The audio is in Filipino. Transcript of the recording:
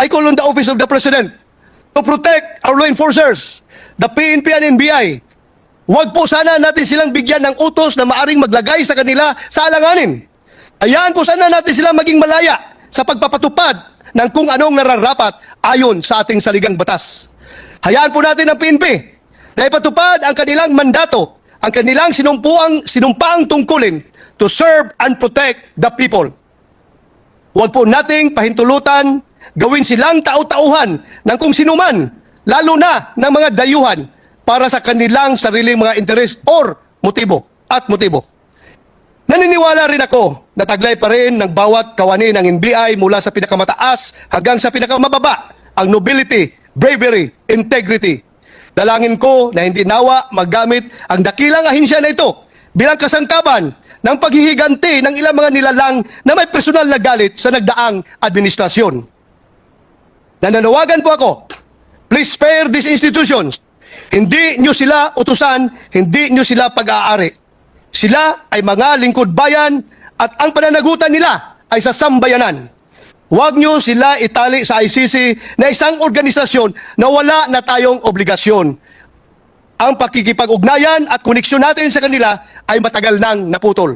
I call on the Office of the President to protect our law enforcers, the PNP and NBI. Huwag po sana natin silang bigyan ng utos na maaring maglagay sa kanila sa alanganin. Hayaan po sana natin sila maging malaya sa pagpapatupad ng kung anong nararapat ayon sa ating saligang batas. Hayaan po natin ang PNP na ipatupad ang kanilang mandato, ang kanilang sinumpaang tungkulin to serve and protect the people. Huwag po nating pahintulutan, gawin silang tau-tauhan ng kung sinuman, lalo na ng mga dayuhan para sa kanilang sariling mga interes or motibo. Naniniwala rin ako na taglay pa rin ng bawat kawani ng NBI mula sa pinakamataas hanggang sa pinakamababa ang nobility, bravery, integrity. Dalangin ko na hindi nawa magamit ang dakilang ahensya na ito bilang kasangkapan ng paghihiganti ng ilang mga nilalang na may personal na galit sa nagdaang administrasyon. Nananawagan po ako, please spare these institutions. Hindi nyo sila utusan, hindi nyo sila pag-aari. Sila ay mga lingkod bayan at ang pananagutan nila ay sa sambayanan. Huwag nyo sila itali sa ICC na isang organisasyon na wala na tayong obligasyon. Ang pakikipag-ugnayan at koneksyon natin sa kanila ay matagal nang naputol.